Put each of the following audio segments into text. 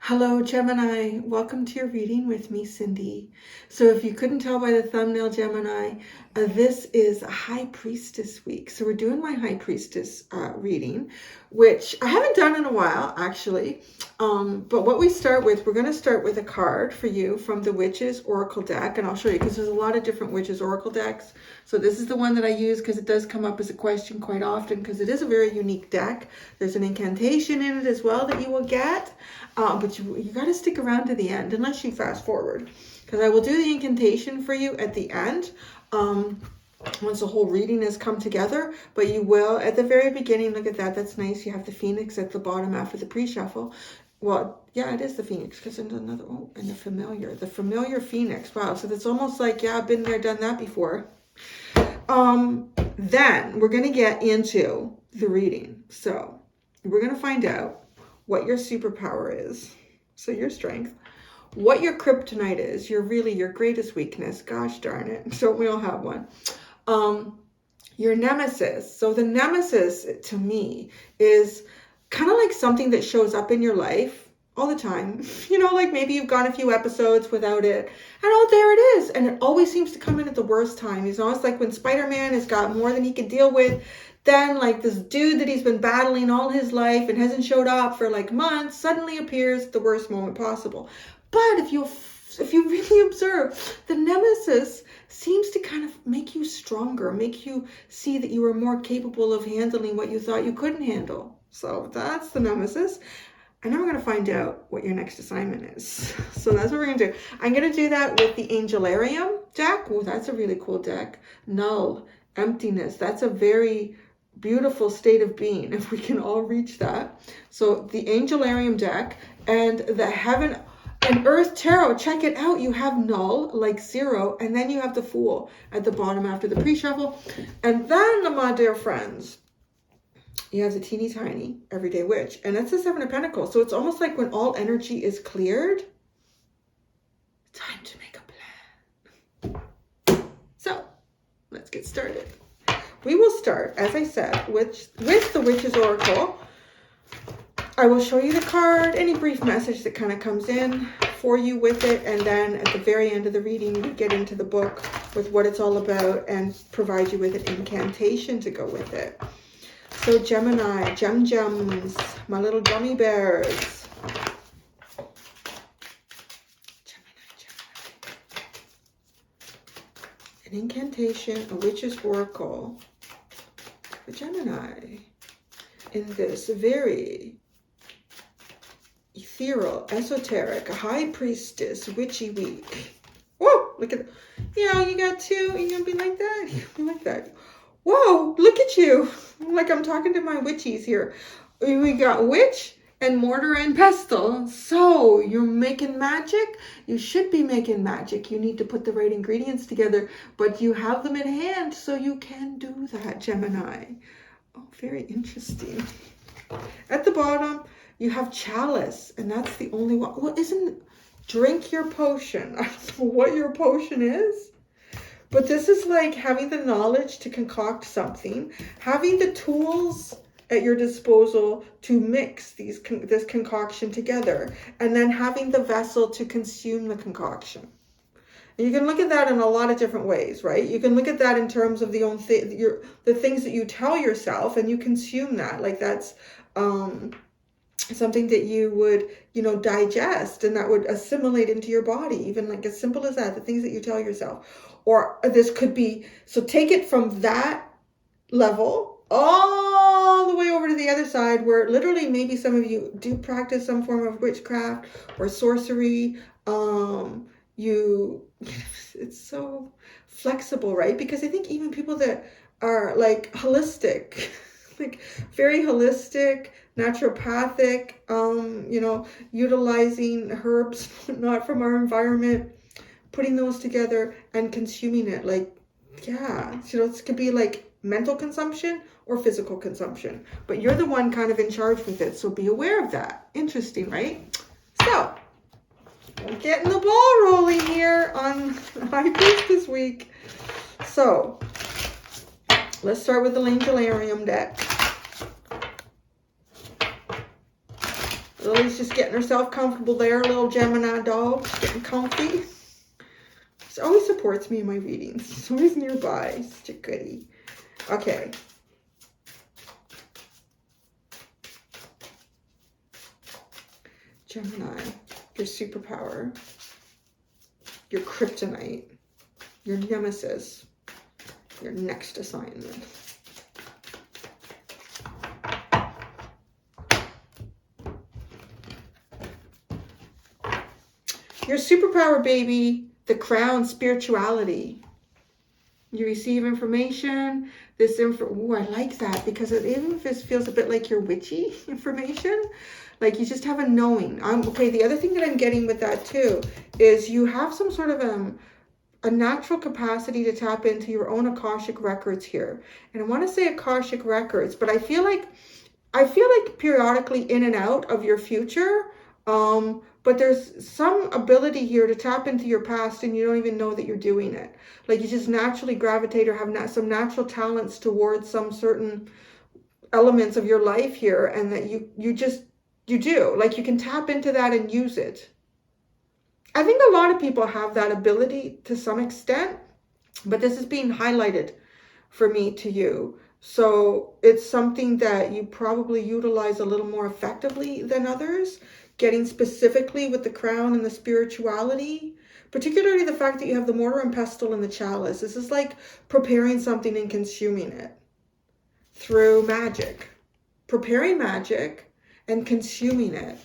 Hello, Gemini. Welcome to your reading with me, Cindy. So if you couldn't tell by the thumbnail, Gemini, this is a High Priestess week. So we're doing my High Priestess reading, which I haven't done in a while, actually. But what we start with, we're going to start with a card for you from the Witches Oracle deck. And I'll show you because there's a lot of different Witches Oracle decks. So this is the one that I use because it does come up as a question quite often because it is a very unique deck. There's an incantation in it as well that you will get. But you got to stick around to the end unless you fast forward, because I will do the incantation for you at the end once the whole reading has come together. But you will at the very beginning. Look at that. That's nice. You have the Phoenix at the bottom after the pre-shuffle. Well, yeah, it is the Phoenix because there's another, oh, and the familiar Phoenix. Wow. So that's almost like, yeah, I've been there, done that before. Then we're going to get into the reading. So we're going to find out what your superpower is, so your strength, what your kryptonite is, your greatest weakness, gosh darn it, so we all have one, your nemesis. So the nemesis to me is kind of like something that shows up in your life all the time, you know, like maybe you've gone a few episodes without it, and oh, there it is, and it always seems to come in at the worst time. It's almost like when Spider-Man has got more than he can deal with, then like this dude that he's been battling all his life and hasn't showed up for like months suddenly appears at the worst moment possible. But if you really observe, the nemesis seems to kind of make you stronger, make you see that you are more capable of handling what you thought you couldn't handle. So that's the nemesis. And now we're going to find out what your next assignment is. So that's what we're going to do. I'm going to do that with the Angelarium deck. Oh, that's a really cool deck. Null, emptiness. That's a very beautiful state of being, if we can all reach that. So the Angelarium deck and the Heaven and Earth Tarot, check it out. You have Null, like 0, and then you have the Fool at the bottom after the pre-shuffle. And then, my dear friends, you have the teeny tiny Everyday Witch, and that's the 7 of Pentacles. So it's almost like when all energy is cleared, time to make a plan. So let's get started. We will start, as I said, with the Witch's Oracle. I will show you the card, any brief message that kind of comes in for you with it, and then at the very end of the reading, we get into the book with what it's all about and provide you with an incantation to go with it. So Gemini, gems, my little gummy bears. An incantation, a Witch's Oracle for Gemini in this very ethereal, esoteric, high priestess, witchy week. Whoa, look at, you got 2, you're gonna be like that, like that. Whoa, look at you, like I'm talking to my witchies here. We got witch and mortar and pestle. So you're making magic. You should be making magic. You need to put the right ingredients together, but you have them in hand, so you can do that, Gemini. Oh, very interesting. At the bottom, you have chalice, and that's the only one. Well, drink your potion. I don't know what your potion is, but this is like having the knowledge to concoct something, having the tools at your disposal to mix this concoction together, and then having the vessel to consume the concoction. And you can look at that in a lot of different ways, right? You can look at that in terms of the things that you tell yourself, and you consume that. Like that's something that you would, digest, and that would assimilate into your body, even like as simple as that, the things that you tell yourself. Or this could be, so take it from that level all the way over to the other side, where literally maybe some of you do practice some form of witchcraft or sorcery. It's so flexible, right? Because I think even people that are like holistic, like very holistic, naturopathic, utilizing herbs, not from our environment, putting those together and consuming it. Like, yeah, it could be like mental consumption or physical consumption, but you're the one kind of in charge with it. So be aware of that. Interesting, right? So we're getting the ball rolling here on High Priestess week. So Let's start with the Angelarium deck. Lily's just getting herself comfortable there. Little Gemini dog, just getting comfy. She always supports me in my readings. She's always nearby. Such a goodie. Okay. Gemini, your superpower, your kryptonite, your nemesis, your next assignment. Your superpower, baby, the crown, spirituality. You receive information. Ooh, I like that, because even if this feels a bit like your witchy information, like you just have a knowing. Okay, the other thing that I'm getting with that too is you have some sort of a natural capacity to tap into your own Akashic records here. And I want to say Akashic records, but I feel like periodically in and out of your future, but there's some ability here to tap into your past and you don't even know that you're doing it. Like you just naturally gravitate or have some natural talents towards some certain elements of your life here, and that you do. Like you can tap into that and use it. I think a lot of people have that ability to some extent, but this is being highlighted for me to you. So it's something that you probably utilize a little more effectively than others, getting specifically with the crown and the spirituality, particularly the fact that you have the mortar and pestle and the chalice. This is like preparing something and consuming it through magic, preparing magic and consuming it.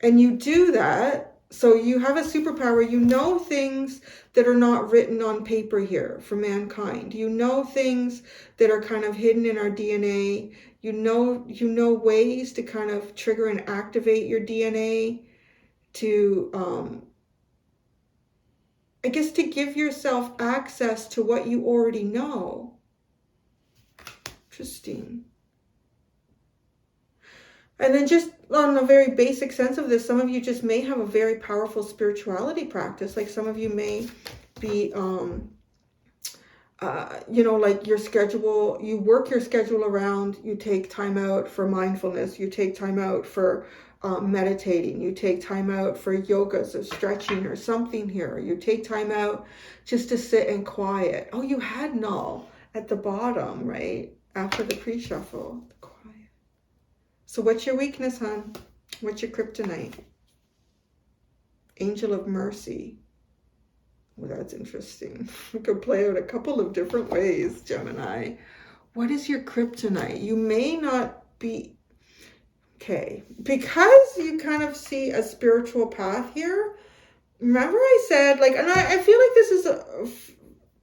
And you do that, so you have a superpower. You know things that are not written on paper here for mankind. You know things that are kind of hidden in our DNA. You know ways to kind of trigger and activate your DNA to, I guess, to give yourself access to what you already know. Interesting. And then just on a very basic sense of this, some of you just may have a very powerful spirituality practice. Like some of you may be, like your schedule, you work your schedule around, you take time out for mindfulness, you take time out for meditating, you take time out for yogas or stretching or something here. You take time out just to sit and quiet. Oh, you had null at the bottom, right? After the pre-shuffle. So what's your weakness, hon? What's your kryptonite? Angel of Mercy. Well, that's interesting. We could play out a couple of different ways, Gemini. What is your kryptonite? You may not be... Okay. Because you kind of see a spiritual path here. Remember I said, like, and I feel like this is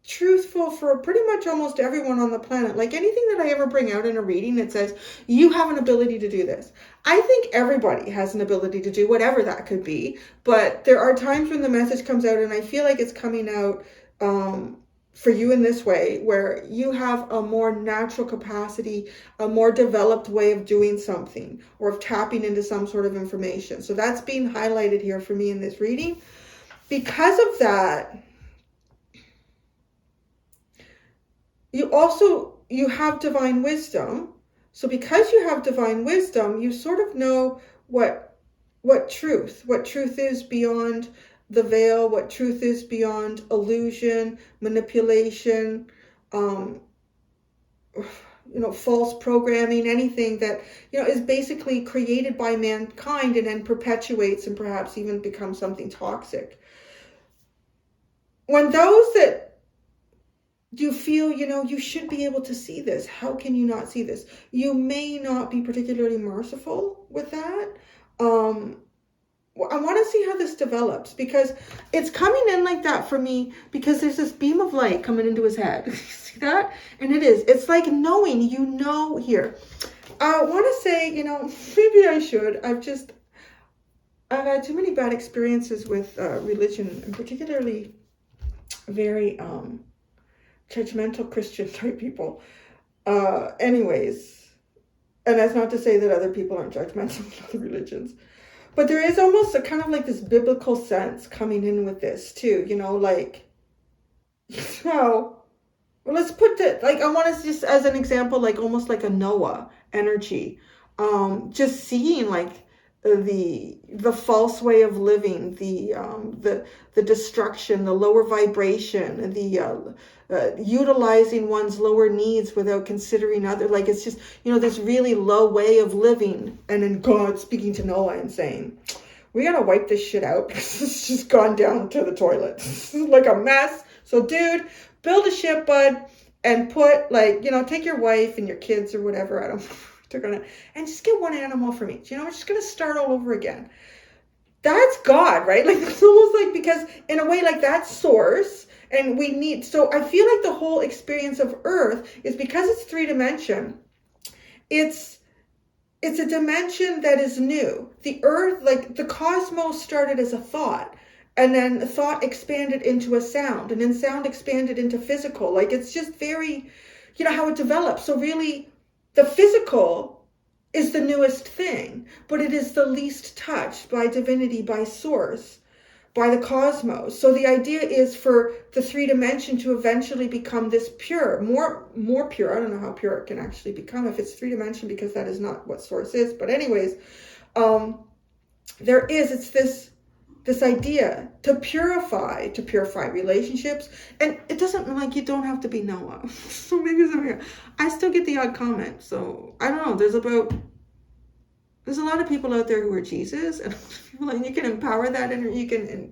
truthful for pretty much almost everyone on the planet. Like anything that I ever bring out in a reading that says you have an ability to do this, I think everybody has an ability to do whatever that could be. But there are times when the message comes out and I feel like it's coming out for you in this way, where you have a more natural capacity, a more developed way of doing something or of tapping into some sort of information. So that's being highlighted here for me in this reading. Because of that, you have divine wisdom. So because you have divine wisdom, you sort of know what truth is beyond the veil, what truth is beyond illusion, manipulation, false programming, anything that, is basically created by mankind and then perpetuates and perhaps even becomes something toxic. When those that you feel, you should be able to see this. How can you not see this? You may not be particularly merciful with that. I want to see how this develops, because it's coming in like that for me, because there's this beam of light coming into his head. See that? And it's like knowing, here. I want to say, maybe I should. I've had too many bad experiences with religion, and particularly very judgmental Christian type people. Anyways, and that's not to say that other people aren't judgmental with other religions, but there is almost a kind of like this biblical sense coming in with this too, well, let's it. Like, I want to just, as an example, like almost like a Noah energy. Just seeing like the false way of living, the destruction, the lower vibration, the utilizing one's lower needs without considering other, like it's just, this really low way of living. And then God speaking to Noah and saying, we gotta wipe this shit out because it's just gone down to the toilet. This is like a mess. So dude, build a ship, bud, and put like, take your wife and your kids or whatever. I don't know. And just get one animal from each. We're just gonna start all over again. That's God, right? Like, it's almost like, because in a way, like, that's source, and we need. So I feel like the whole experience of Earth is, because it's 3-dimension. It's a dimension that is new. The Earth, like the cosmos, started as a thought, and then thought expanded into a sound, and then sound expanded into physical. Like, it's just very, how it develops. So really, the physical is the newest thing, but it is the least touched by divinity, by source, by the cosmos. So the idea is for the 3-dimension to eventually become this pure, more pure. I don't know how pure it can actually become if it's 3-dimension, because that is not what source is. But anyways, it's this idea to purify relationships. And it doesn't, like, you don't have to be Noah. So maybe here, I still get the odd comment. So I don't know. There's a lot of people out there who are Jesus, and you can empower that energy. You can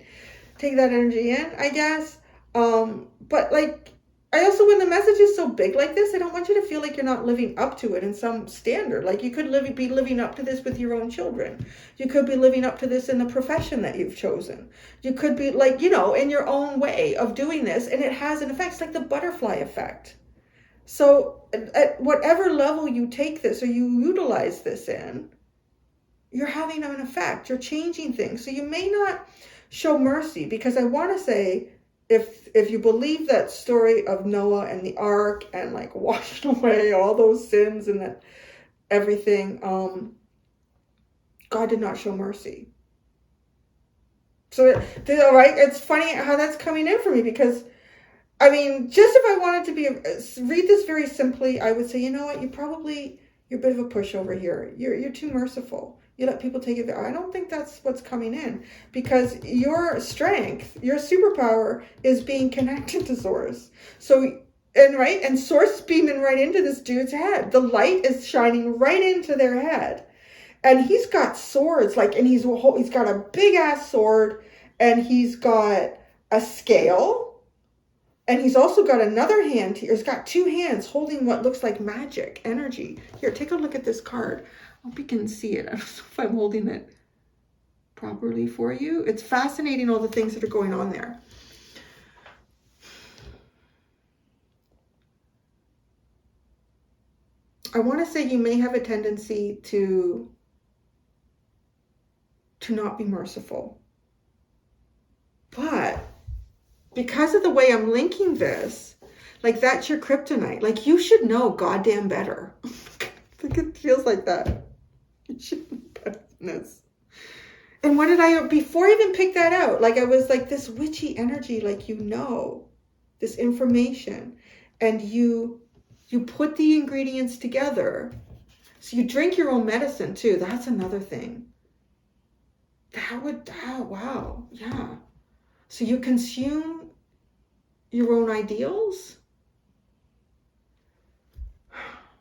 take that energy in, I guess. But like, I also, when the message is so big like this, I don't want you to feel like you're not living up to it in some standard. Like, you could be living up to this with your own children. You could be living up to this in the profession that you've chosen. You could be like, in your own way of doing this. And it has an effect. It's like the butterfly effect. So at whatever level you take this or you utilize this in, you're having an effect. You're changing things. So you may not show mercy, because I want to say, if you believe that story of Noah and the ark and like washing away all those sins and that everything, God did not show mercy. So, right, it's funny how that's coming in for me, because I mean, just if I wanted to read this very simply, I would say, you know what, you're a bit of a pushover here. You're too merciful. You let people take it. I don't think that's what's coming in, because your strength, your superpower is being connected to source. So, and source is beaming right into this dude's head. The light is shining right into their head. And he's got swords, like, and he's got a big ass sword, and he's got a scale, and he's also got another hand here. He's got 2 hands holding what looks like magic energy. Here, take a look at this card. I hope you can see it. I don't know if I'm holding it properly for you. It's fascinating, all the things that are going on there. I want to say you may have a tendency to not be merciful. But because of the way I'm linking this, like, that's your kryptonite. Like, you should know goddamn better. I think it feels like that. You should know better than this. And what did before I even pick that out, like, I was like, this witchy energy, like, this information, and you put the ingredients together. So you drink your own medicine too. That's another thing. Wow. Yeah. So you consume your own ideals.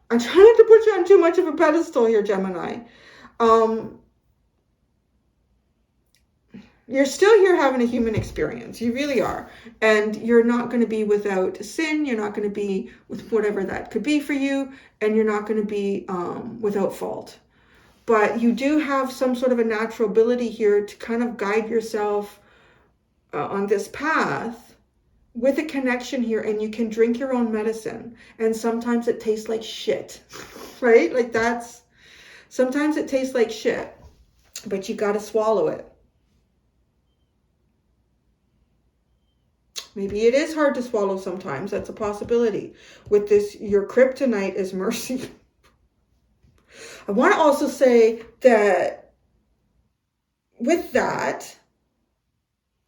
I'm trying not to put you on too much of a pedestal here, Gemini. You're still here having a human experience. You really are. And you're not going to be without sin. You're not going to be with whatever that could be for you. And you're not going to be without fault. But you do have some sort of a natural ability here to kind of guide yourself on this path with a connection here. And you can drink your own medicine. And sometimes it tastes like shit, right? Like, sometimes it tastes like shit, but you got to swallow it. Maybe it is hard to swallow sometimes. That's a possibility. With this, your kryptonite is mercy. I want to also say that with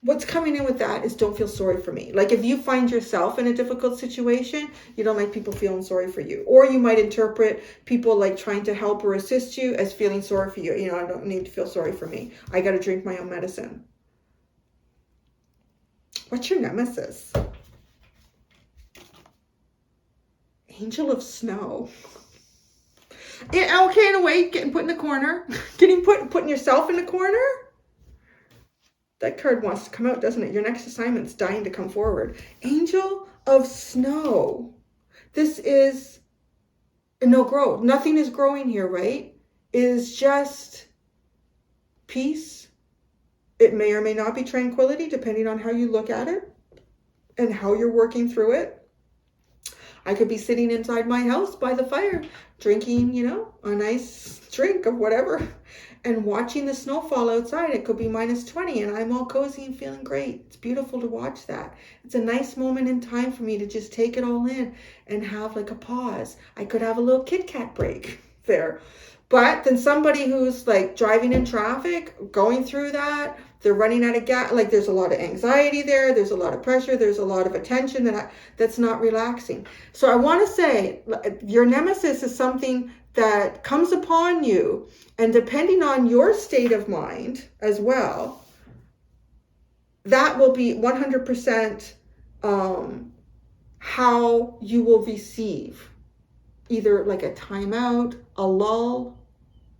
what's coming in with that is don't feel sorry for me. Like if you find yourself in a difficult situation, you don't like people feeling sorry for you. Or you might interpret people like trying to help or assist you as feeling sorry for you. You know, I don't need to feel sorry for me. I got to drink my own medicine. What's your nemesis? Angel of Snow. Yeah, okay, in a way, getting put in the corner. Putting yourself in the corner. That card wants to come out, doesn't it? Your next assignment's dying to come forward. Angel of Snow. This is no growth. Nothing is growing here, right? It is just peace. It may or may not be tranquility, depending on how you look at it and how you're working through it. I could be sitting inside my house by the fire, drinking, you know, a nice drink of whatever, and watching the snow fall outside. It could be -20 and I'm all cozy and feeling great. It's beautiful to watch that. It's a nice moment in time for me to just take it all in and have like a pause. I could have a little Kit Kat break there. But then somebody who's like driving in traffic, going through that, they're running out of gas, like there's a lot of anxiety there, there's a lot of pressure, there's a lot of attention that's not relaxing. So I want to say your nemesis is something that comes upon you, and depending on your state of mind as well, that will be 100% how you will receive either like a timeout, a lull,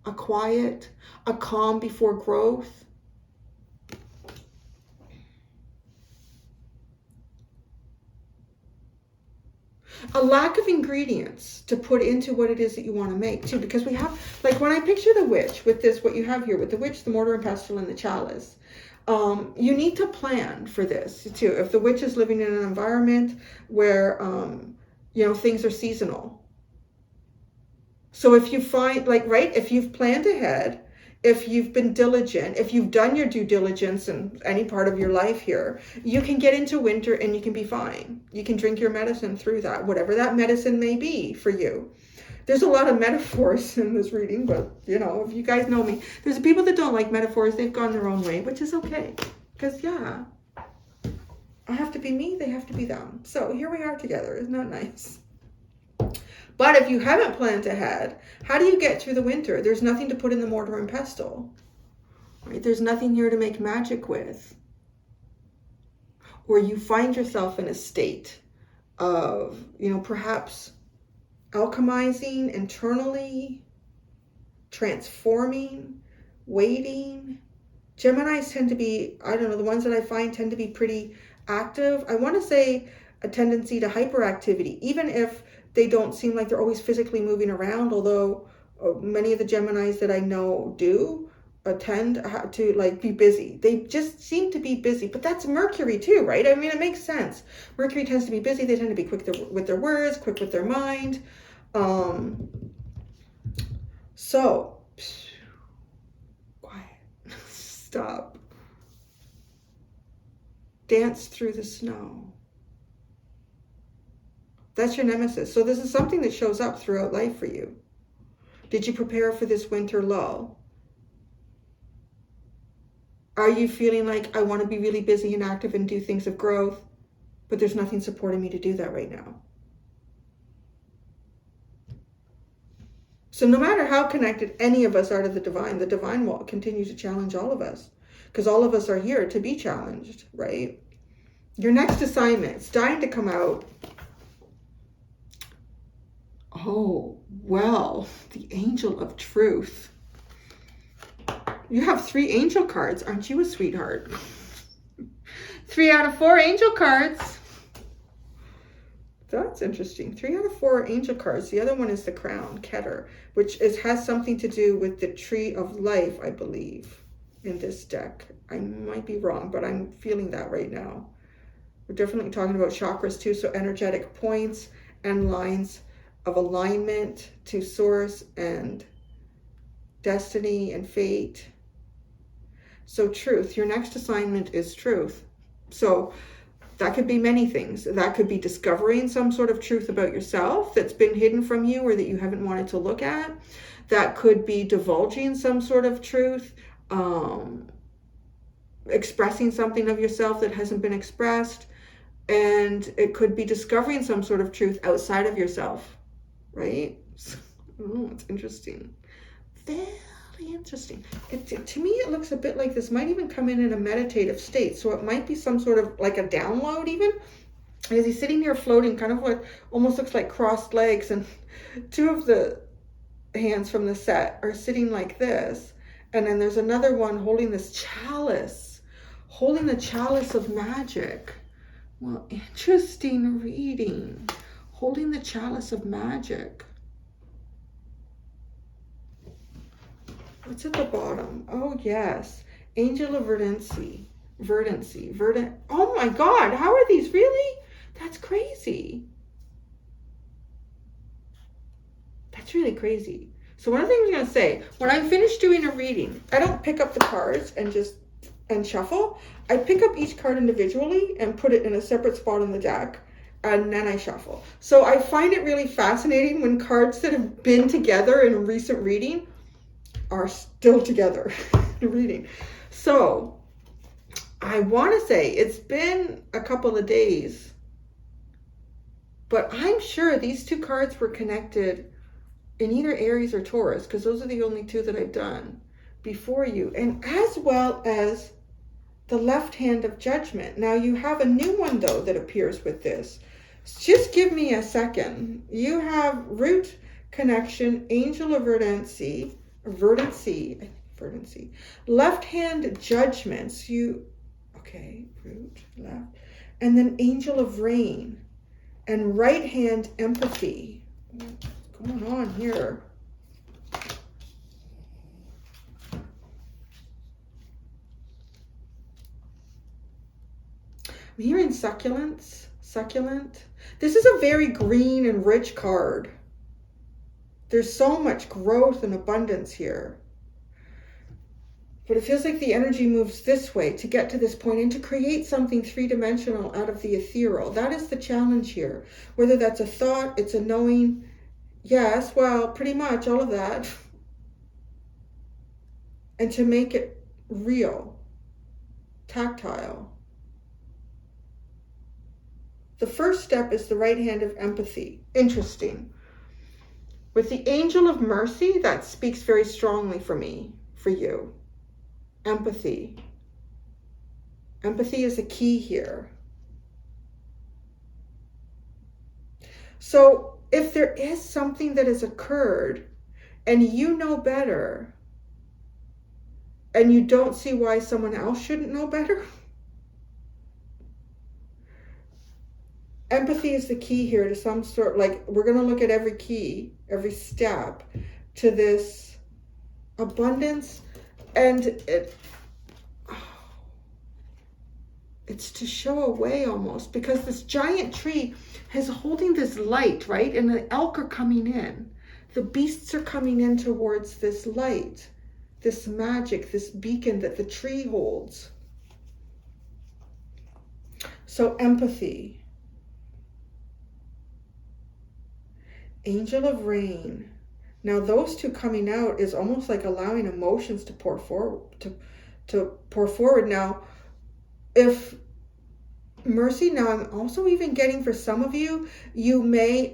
a quiet, a calm before growth. A lack of ingredients to put into what it is that you want to make too, because we have, like when I picture the witch with this, what you have here with the witch, the mortar and pestle, and the chalice, you need to plan for this too. If the witch is living in an environment where, you know, things are seasonal. So if you find, like, right, if you've planned ahead, if you've been diligent, if you've done your due diligence in any part of your life here, you can get into winter and you can be fine. You can drink your medicine through that, whatever that medicine may be for you. There's a lot of metaphors in this reading, but, you know, if you guys know me, there's people that don't like metaphors. They've gone their own way, which is okay. Because, yeah, I have to be me, they have to be them. So here we are together. Isn't that nice? But if you haven't planned ahead, how do you get through the winter? There's nothing to put in the mortar and pestle, right? There's nothing here to make magic with. Or you find yourself in a state of, you know, perhaps alchemizing internally, transforming, waiting. Geminis tend to be, I don't know, the ones that I find tend to be pretty active. I want to say a tendency to hyperactivity, even if they don't seem like they're always physically moving around, although many of the Geminis that I know do tend to like be busy. They just seem to be busy, but that's Mercury too, right? I mean, it makes sense. Mercury tends to be busy. They tend to be quick with their words, quick with their mind. So, quiet, stop. Dance through the snow. That's your nemesis. So this is something that shows up throughout life for you. Did you prepare for this winter lull? Are you feeling like I want to be really busy and active and do things of growth, but there's nothing supporting me to do that right now? So no matter how connected any of us are to the divine will continue to challenge all of us, because all of us are here to be challenged, right? Your next assignment, it's dying to come out. Oh, well, the Angel of Truth. You have 3 angel cards. Aren't you a sweetheart? 3 out of 4 angel cards. That's interesting. 3 out of 4 angel cards. The other one is the Crown, Keter, which has something to do with the Tree of Life, I believe, in this deck. I might be wrong, but I'm feeling that right now. We're definitely talking about chakras too, so energetic points and lines of alignment to source and destiny and fate. So truth, your next assignment is truth. So that could be many things. That could be discovering some sort of truth about yourself that's been hidden from you or that you haven't wanted to look at. That could be divulging some sort of truth. expressing something of yourself that hasn't been expressed. And it could be discovering some sort of truth outside of yourself, right? Oh, it's interesting. Very interesting. To me, it looks a bit like this might even come in a meditative state. So it might be some sort of like a download even. As he's sitting here floating, kind of what almost looks like crossed legs. And two of the hands from the set are sitting like this. And then there's another one holding this chalice, holding the chalice of magic. Well, interesting reading. Holding the chalice of magic. What's at the bottom? Oh, yes. Angel of verdancy. Oh my God. How are these really? That's crazy. That's really crazy. So one of the things I'm going to say, when I'm finished doing a reading, I don't pick up the cards and shuffle. I pick up each card individually and put it in a separate spot on the deck, and then I shuffle. So I find it really fascinating when cards that have been together in a recent reading are still together in a reading. So I want to say it's been a couple of days, but I'm sure these two cards were connected in either Aries or Taurus, because those are the only two that I've done before you, and as well as the left hand of judgment. Now you have a new one though that appears with this. Just give me a second. You have root connection, angel of verdancy, left hand judgments. Root, left, and then angel of rain, and right hand empathy. What's going on here? I'm hearing succulent. This is a very green and rich card. There's so much growth and abundance here. But it feels like the energy moves this way to get to this point and to create something three-dimensional out of the ethereal. That is the challenge here. Whether that's a thought, it's a knowing. Yes, well, pretty much all of that. And to make it real, tactile. The first step is the right hand of empathy. Interesting. With the angel of mercy, that speaks very strongly for me, for you. Empathy. Empathy is a key here. So if there is something that has occurred and you know better and you don't see why someone else shouldn't know better, empathy is the key here to some sort, like we're going to look at every key, every step to this abundance. And it's to show a way almost, because this giant tree is holding this light, right? And the elk are coming in. The beasts are coming in towards this light, this magic, this beacon that the tree holds. So empathy. Angel of rain. Now those two coming out is almost like allowing emotions to pour forward, to pour forward. Now, if mercy, now I'm also even getting for some of you, you may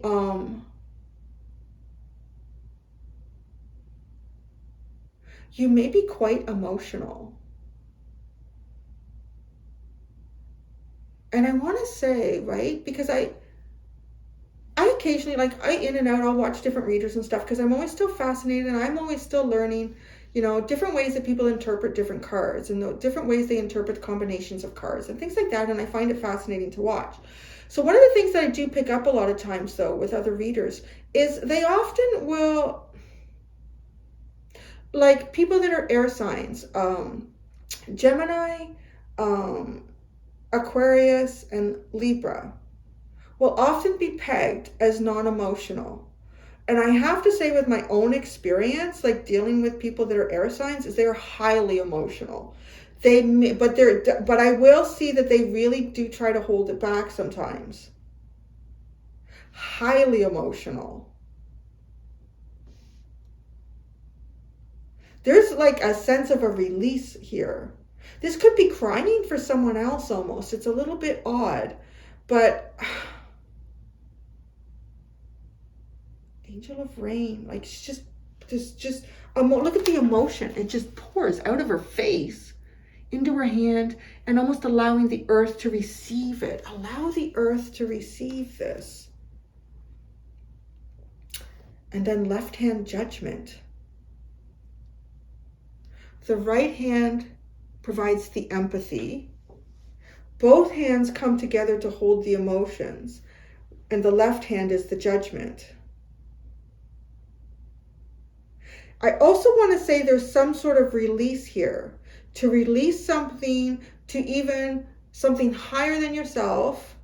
be quite emotional. And I want to say, right, because I occasionally, like, I in and out, I'll watch different readers and stuff, because I'm always still fascinated and I'm always still learning, you know, different ways that people interpret different cards and the different ways they interpret combinations of cards and things like that. And I find it fascinating to watch. So one of the things that I do pick up a lot of times, though, with other readers is they often will, like people that are air signs, Gemini, Aquarius, and Libra, will often be pegged as non-emotional. And I have to say, with my own experience, like dealing with people that are air signs, is they're highly emotional. But I will see that they really do try to hold it back sometimes. Highly emotional. There's like a sense of a release here. This could be crying for someone else almost. It's a little bit odd, but angel of rain, like she's just look at the emotion. It just pours out of her face into her hand and almost allowing the earth to receive it. Allow the earth to receive this. And then left hand judgment. The right hand provides the empathy. Both hands come together to hold the emotions. And the left hand is the judgment. I also want to say there's some sort of release here. To release something to even something higher than yourself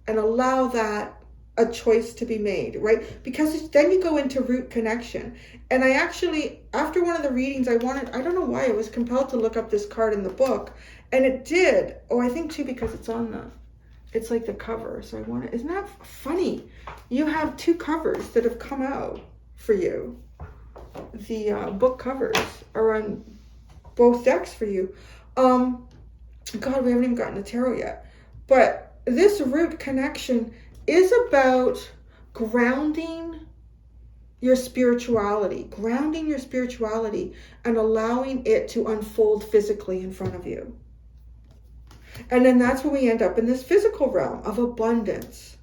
and allow that a choice to be made, right? Because then you go into root connection. And I actually, after one of the readings, I don't know why I was compelled to look up this card in the book. And it did. Oh, I think too, because it's like the cover. So isn't that funny? You have two covers that have come out for you. The book covers are on both decks for you. God, we haven't even gotten to tarot yet. But this root connection is about grounding your spirituality and allowing it to unfold physically in front of you. And then that's when we end up in this physical realm of abundance.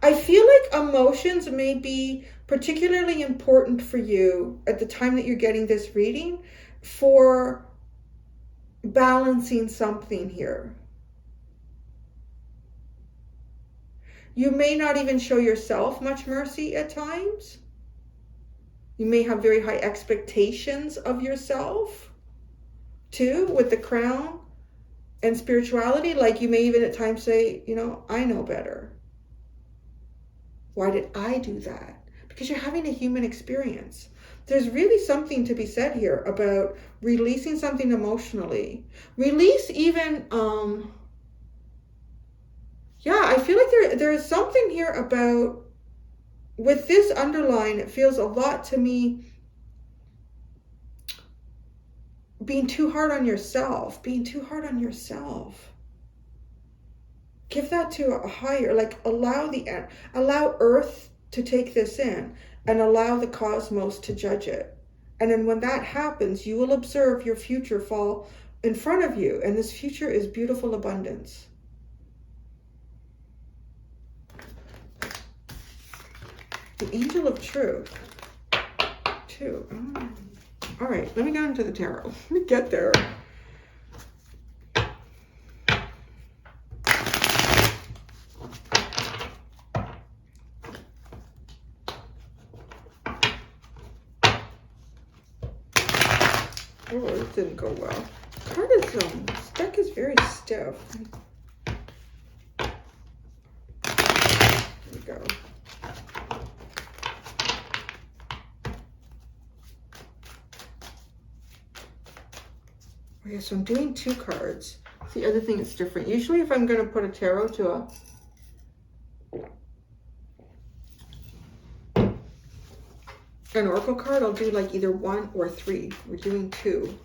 I feel like emotions may be particularly important for you at the time that you're getting this reading for balancing something here. You may not even show yourself much mercy at times. You may have very high expectations of yourself too, with the crown and spirituality. Like you may even at times say, I know better. Why did I do that? Because you're having a human experience. There's really something to be said here about releasing something emotionally. Release even, I feel like there is something here about, with this underline, it feels a lot to me, being too hard on yourself. Give that to a higher, like allow earth to take this in and allow the cosmos to judge it. And then when that happens, you will observe your future fall in front of you. And this future is beautiful abundance. The angel of truth. Two. Oh. All right, let me go into the tarot. Let me get there. Oh, it didn't go well. Card is this deck is very stiff. There we go. Okay, so I'm doing two cards. The other thing is different. Usually if I'm going to put a tarot to an oracle card, I'll do like either one or three. We're doing two.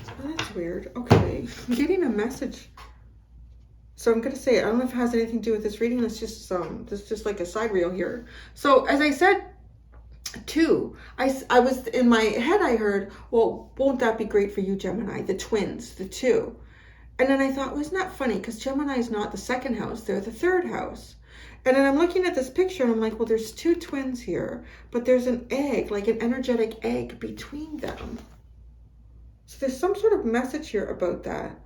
Oh, that's weird. Okay, I'm getting a message. So I'm going to say, I don't know if it has anything to do with this reading. It's just this is just like a side reel here. So as I said, two. I was in my head, I heard, well, won't that be great for you, Gemini? The twins, the two. And then I thought, well, isn't that funny? Because Gemini is not the second house, they're the third house. And then I'm looking at this picture and I'm like, well, there's two twins here, but there's an egg, like an energetic egg between them. So there's some sort of message here about that.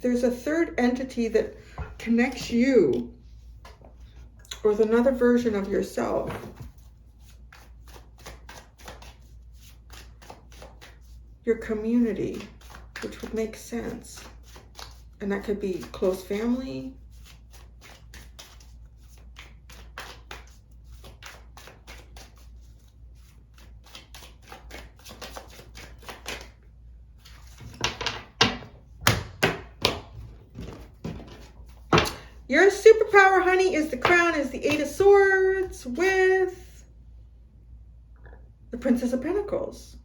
There's a third entity that connects you with another version of yourself. Your community, which would make sense. And that could be close family. Your superpower, honey, is the crown, is the Eight of Swords with the Princess of Pentacles.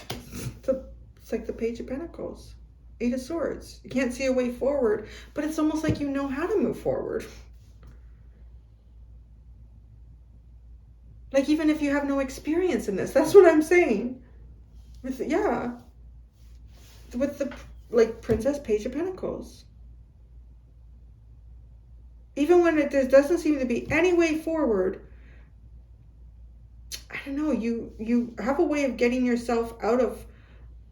It's like the Page of Pentacles. Eight of Swords. You can't see a way forward, but it's almost like you know how to move forward. Like, even if you have no experience in this, that's what I'm saying. With the like Princess, Page of Pentacles. Even when there doesn't seem to be any way forward, I don't know, you have a way of getting yourself out of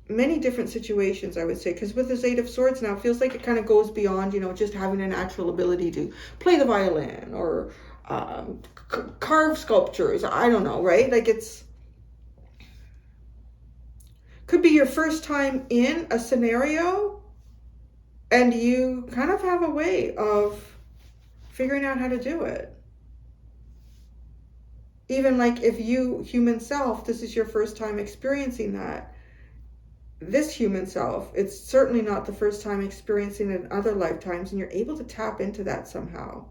many different situations, I would say, because with this Eight of Swords now, it feels like it kind of goes beyond, you know, just having a natural ability to play the violin or carve sculptures. I don't know, right? Like, it's could be your first time in a scenario and you kind of have a way of figuring out how to do it. Even like if you, human self, this is your first time experiencing that. This human self, it's certainly not the first time experiencing it in other lifetimes, and you're able to tap into that somehow.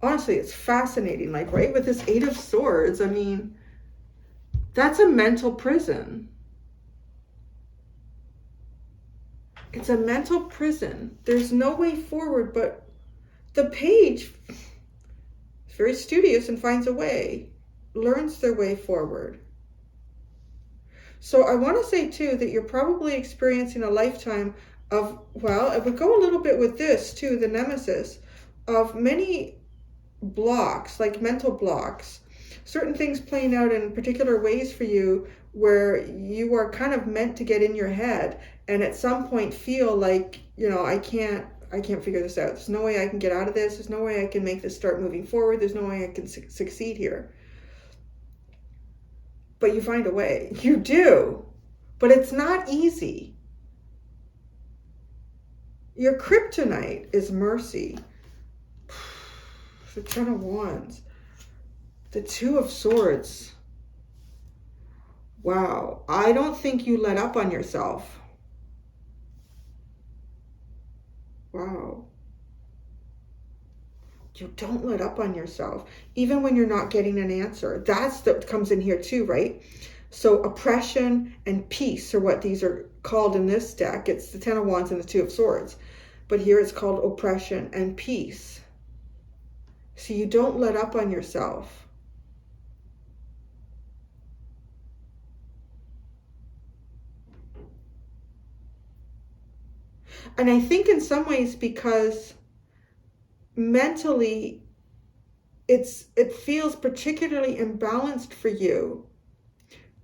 Honestly, it's fascinating, like, right, with this Eight of Swords, I mean, that's a mental prison. It's a mental prison. There's no way forward, but the page is very studious and finds a way, learns their way forward. So I want to say too that you're probably experiencing a lifetime of, well, it would go a little bit with this too, the Nemesis, of many blocks, like mental blocks, certain things playing out in particular ways for you where you are kind of meant to get in your head and at some point feel like, you know, I can't figure this out. There's no way I can get out of this. There's no way I can make this start moving forward. There's no way I can succeed here. But you find a way. You do. But it's not easy. Your kryptonite is mercy. The Ten of Wands. The Two of Swords. Wow. I don't think you let up on yourself. Wow. You don't let up on yourself, even when you're not getting an answer. That's that comes in here too, right? So oppression and peace are what these are called in this deck. It's the Ten of Wands and the Two of Swords. But here it's called oppression and peace. So you don't let up on yourself. And I think in some ways because mentally it feels particularly imbalanced for you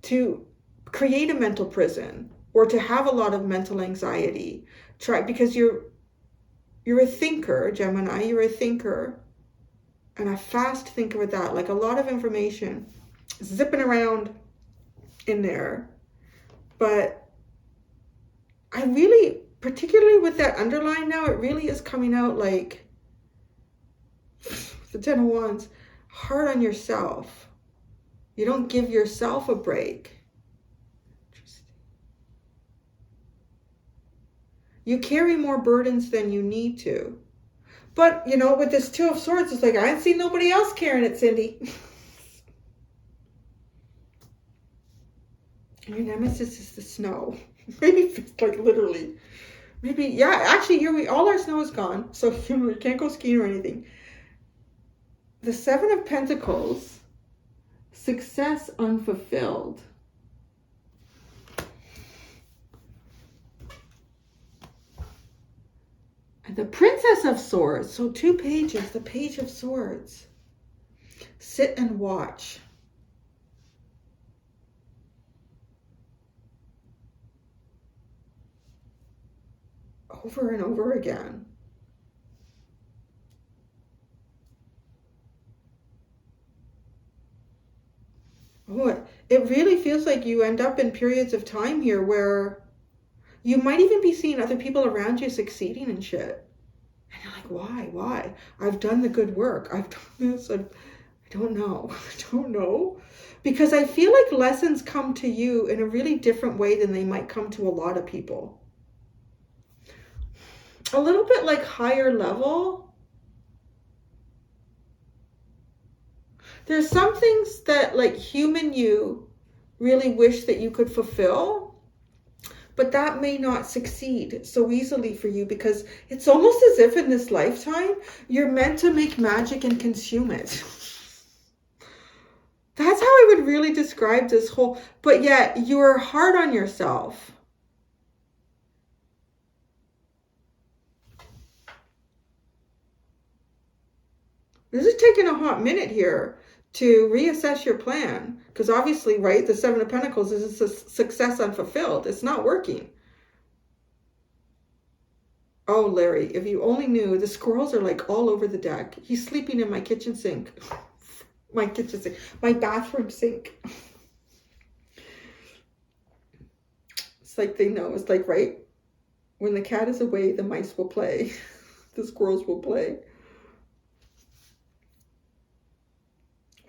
to create a mental prison or to have a lot of mental anxiety. Because you're a thinker, Gemini, you're a thinker and a fast thinker with that, like a lot of information zipping around in there. But I really, particularly with that underline now, it really is coming out like the Ten of Wands, hard on yourself. You don't give yourself a break. You carry more burdens than you need to. But, you know, with this Two of Swords, it's like, I ain't seen nobody else carrying it, Cindy. Your Nemesis is the snow. Maybe it's like literally. Maybe, yeah, actually, here all our snow is gone. So, you know, you can't go skiing or anything. The Seven of Pentacles, success unfulfilled. And the Princess of Swords, so two pages, the Page of Swords. Sit and watch. Over and over again. Oh, it really feels like you end up in periods of time here where you might even be seeing other people around you succeeding and shit. And you're like, why? I've done the good work. I've done this. I don't know. I don't know. Because I feel like lessons come to you in a really different way than they might come to a lot of people. a little bit like higher level. There's some things that like human you really wish that you could fulfill, but that may not succeed so easily for you because it's almost as if in this lifetime you're meant to make magic and consume it. That's how I would really describe this whole, but yet you're hard on yourself. This is taking a hot minute here to reassess your plan. Because obviously, right, the Seven of Pentacles is a success unfulfilled. It's not working. Oh, Larry, if you only knew, the squirrels are like all over the deck. He's sleeping in my kitchen sink. My kitchen sink. My bathroom sink. It's like they know. It's like, right, when the cat is away, the mice will play. The squirrels will play.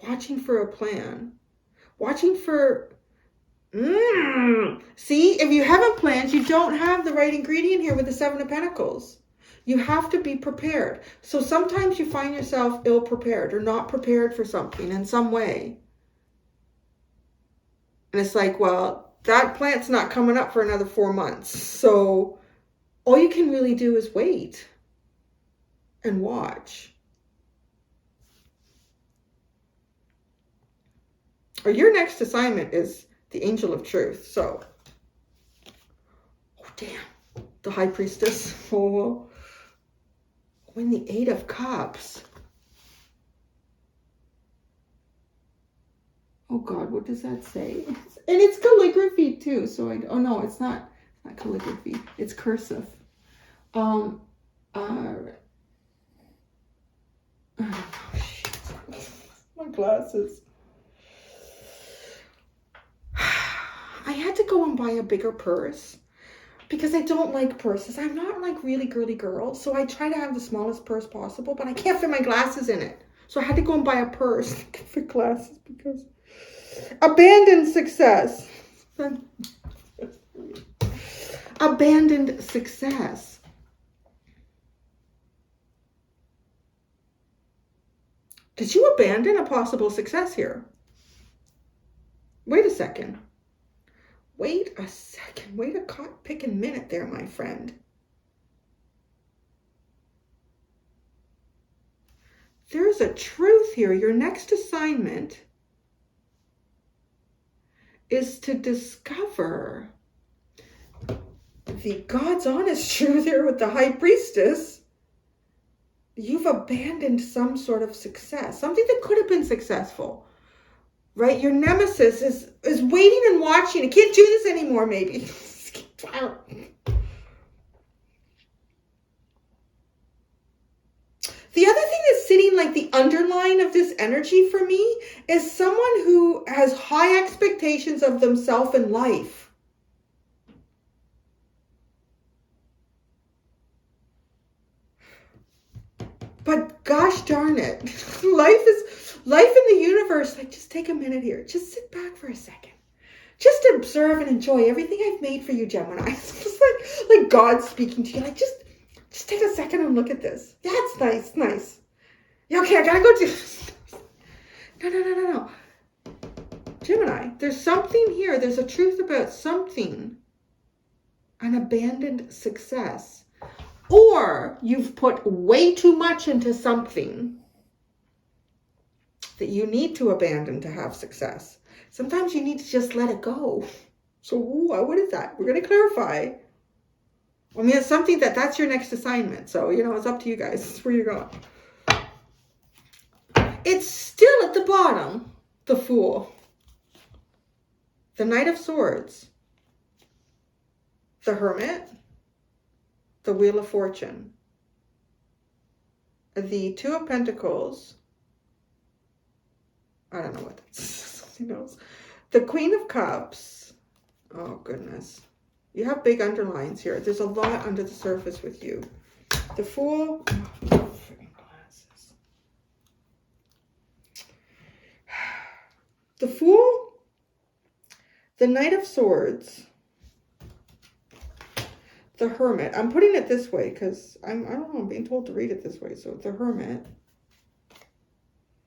Watching for a plan. Watching for... See, if you haven't planned, you don't have the right ingredient here with the Seven of Pentacles. You have to be prepared. So sometimes you find yourself ill-prepared or not prepared for something in some way. And it's like, well, that plant's not coming up for another 4 months. So all you can really do is wait and watch. Or your next assignment is the Angel of Truth. So, oh damn, the High Priestess. Oh, when the Eight of Cups. Oh God, what does that say? And it's calligraphy too. So oh no, it's not calligraphy. It's cursive. Oh shit. My glasses. I had to go and buy a bigger purse because I don't like purses. I'm not like really girly girl. So I try to have the smallest purse possible, but I can't fit my glasses in it. So I had to go and buy a purse that can fit glasses because abandoned success. Abandoned success. Did you abandon a possible success here? Wait a second. Wait a second. Wait a cotton-picking minute there, my friend. There's a truth here. Your next assignment is to discover the God's honest truth here with the High Priestess. You've abandoned some sort of success, something that could have been successful. Right? Your nemesis is waiting and watching. I can't do this anymore, maybe. The other thing that's sitting like the underline of this energy for me is someone who has high expectations of themselves in life. But gosh darn it, life in the universe, like just take a minute here. Just sit back for a second. Just observe and enjoy everything I've made for you, Gemini. It's just like God speaking to you. Like just take a second and look at this. Yeah, it's nice. Yeah, okay, I gotta go do No. Gemini, there's something here. There's a truth about something. An abandoned success. Or you've put way too much into something that you need to abandon to have success. Sometimes you need to just let it go. So what is that? We're going to clarify. I mean, it's something that's your next assignment. So, it's up to you guys. It's where you're going. It's still at the bottom, the Fool. The Knight of Swords. The Hermit. The Wheel of Fortune. The Two of Pentacles. I don't know what that's. Who knows? The Queen of Cups. Oh, goodness. You have big underlines here. There's a lot under the surface with you. The Fool. Oh, freaking glasses. The Fool. The Knight of Swords. the Hermit. I'm putting it this way because I don't know, I'm being told to read it this way. So the Hermit,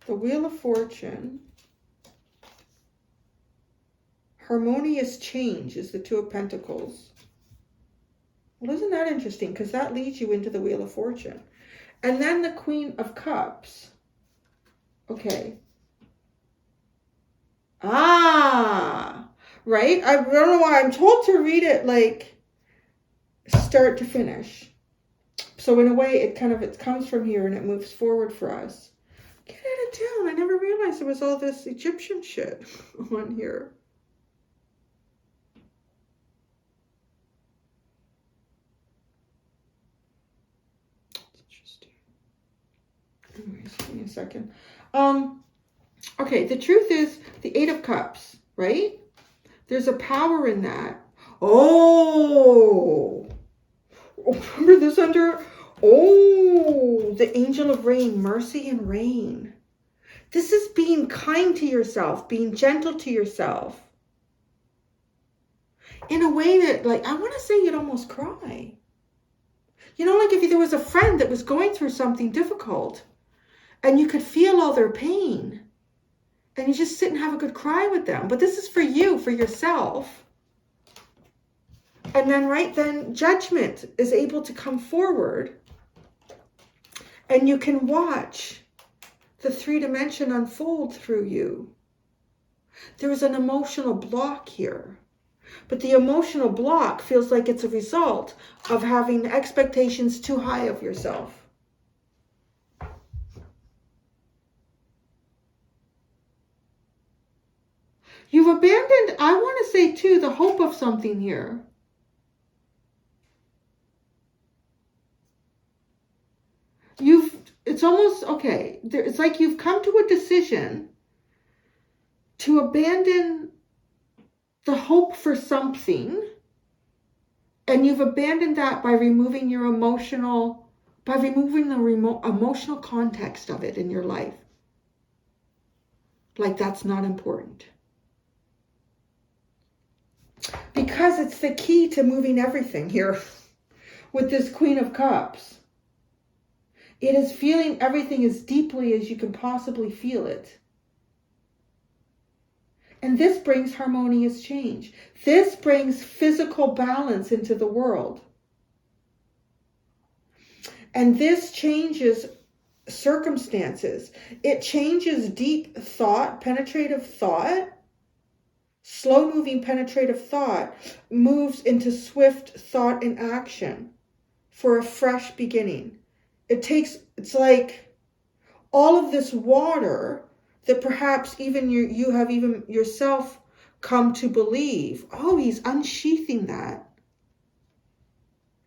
the Wheel of Fortune, harmonious change is the Two of Pentacles. Well, isn't that interesting? Because that leads you into the Wheel of Fortune. And then the Queen of Cups. Okay. Ah, right? I don't know why. I'm told to read it like start to finish. So in a way, it comes from here and it moves forward for us. Get it down. I never realized there was all this Egyptian shit on here. Anyways, give me a second. Okay, the truth is the Eight of Cups, right? There's a power in that. Oh, remember this under? Oh, the Angel of Rain, mercy and rain. This is being kind to yourself, being gentle to yourself. In a way that, like, I want to say you'd almost cry. You know, like if there was a friend that was going through something difficult and you could feel all their pain and you just sit and have a good cry with them. But this is for you, for yourself. And then right then, judgment is able to come forward and you can watch the 3-dimension unfold through you. There is an emotional block here. But the emotional block feels like it's a result of having expectations too high of yourself. You've abandoned, I want to say too, the hope of something here. It's almost, okay, it's like you've come to a decision to abandon the hope for something, and you've abandoned that by removing the emotional context of it in your life. Like that's not important. Because it's the key to moving everything here with this Queen of Cups. It is feeling everything as deeply as you can possibly feel it. And this brings harmonious change. This brings physical balance into the world. And this changes circumstances. It changes deep thought, penetrative thought. Slow-moving penetrative thought moves into swift thought and action for a fresh beginning. It's like all of this water that perhaps even you have even yourself come to believe. Oh, he's unsheathing that.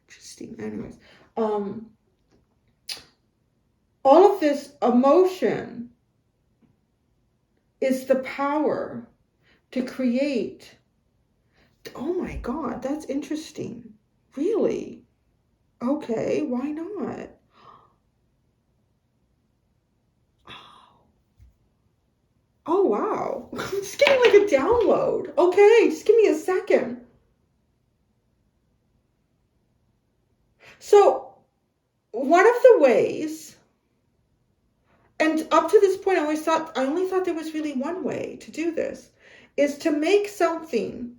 Interesting. Anyways, all of this emotion is the power to create. Oh my God, that's interesting. Really? Okay, why not? Oh, wow. I'm just getting like a download. Okay, just give me a second. So, one of the ways, and up to this point, I only thought there was really one way to do this, is to make something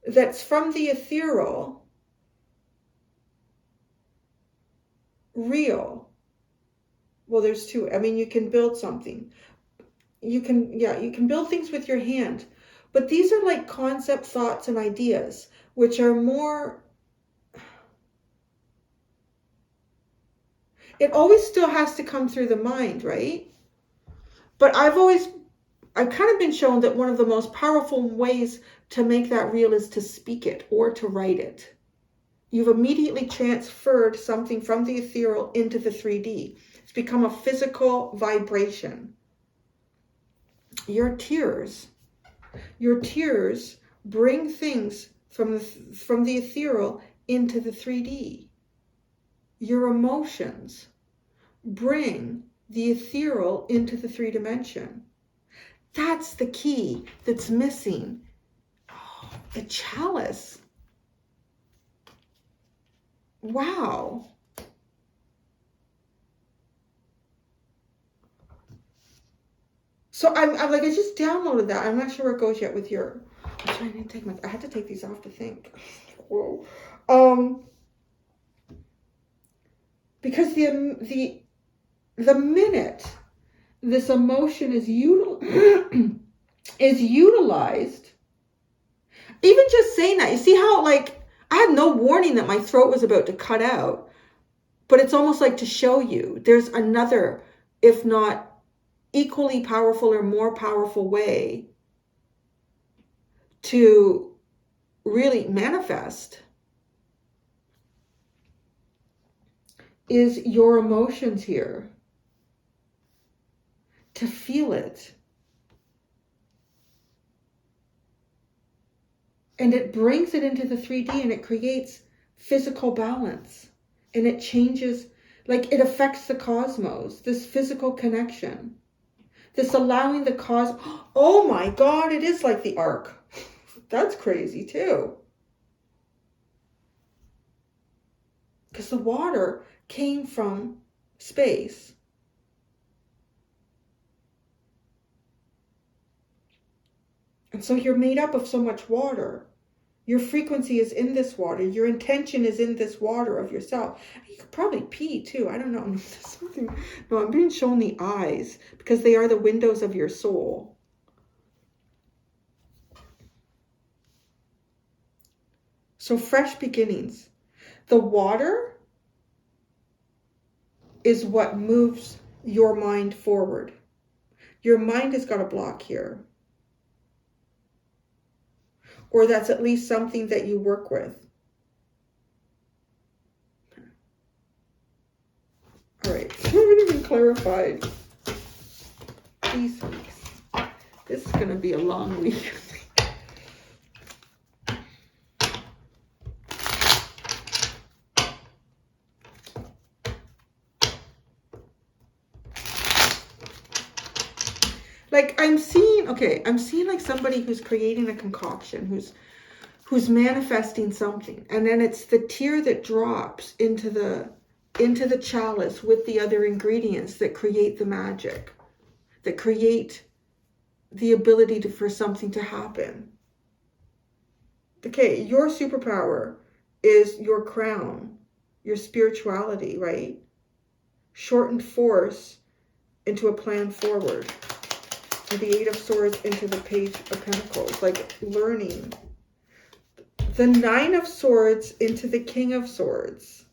that's from the ethereal real. Well, there's two. I mean, you can build something. You can build things with your hand, but these are like concept thoughts and ideas, which are more, it always still has to come through the mind, right? But I've kind of been shown that one of the most powerful ways to make that real is to speak it or to write it. You've immediately transferred something from the ethereal into the 3D. It's become a physical vibration. Your tears bring things from the ethereal into the 3D. Your emotions bring the ethereal into the 3-dimension. That's the key that's missing. Oh, the chalice. wow. So I'm like, I just downloaded that. I'm not sure where it goes yet with your, I'm trying to take I had to take these off to think. Whoa. Because the minute this emotion is is utilized, even just saying that, you see how like I had no warning that my throat was about to cut out, but it's almost like to show you there's another, if not equally powerful or more powerful way to really manifest is your emotions here. To feel it. And it brings it into the 3D and it creates physical balance. And it changes, like it affects the cosmos, this physical connection. This allowing the oh my God, it is like the ark. That's crazy too. Because the water came from space. And so you're made up of so much water. Your frequency is in this water. Your intention is in this water of yourself. You could probably pee too. I don't know. No, I'm being shown the eyes because they are the windows of your soul. So fresh beginnings. The water is what moves your mind forward. Your mind has got a block here. Or that's at least something that you work with. All right, so I haven't even clarified these weeks. This is going to be a long week. Like I'm seeing like somebody who's creating a concoction, who's manifesting something. And then it's the tear that drops into the chalice with the other ingredients that create the magic, that create the ability for something to happen. Okay, your superpower is your crown, your spirituality, right? Shortened force into a plan forward. The 8 of Swords into the Page of Pentacles, like learning. The 9 of Swords into the King of Swords.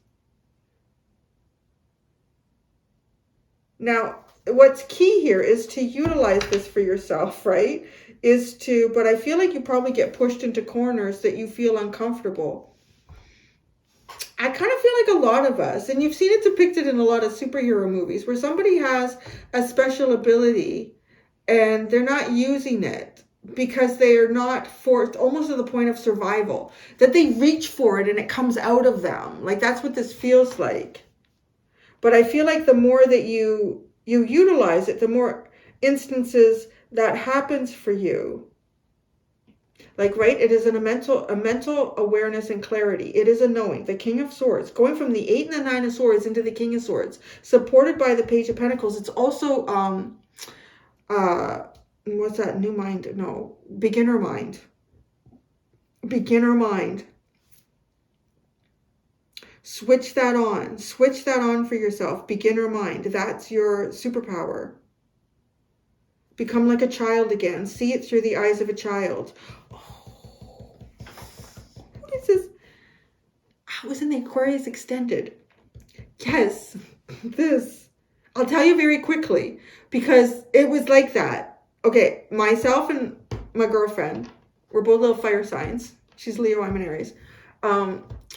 Now, what's key here is to utilize this for yourself, right? But I feel like you probably get pushed into corners that you feel uncomfortable. I kind of feel like a lot of us, and you've seen it depicted in a lot of superhero movies, where somebody has a special ability and they're not using it because they are not forced, almost to the point of survival, that they reach for it and it comes out of them. Like that's what this feels like. But I feel like the more that you utilize it, the more instances that happens for you. Like, right, it is a mental awareness and clarity. It is a knowing. The King of Swords, going from the 8 and the 9 of Swords into the King of Swords, supported by the Page of Pentacles. It's also what's that? New mind? No, beginner mind. Beginner mind. Switch that on. Switch that on for yourself. Beginner mind. That's your superpower. Become like a child again. See it through the eyes of a child. Oh, what is this? I was in the Aquarius Extended. Yes, this. I'll tell you very quickly because it was like that. Okay, myself and my girlfriend, we're both little fire signs. She's Leo, I'm an Aries.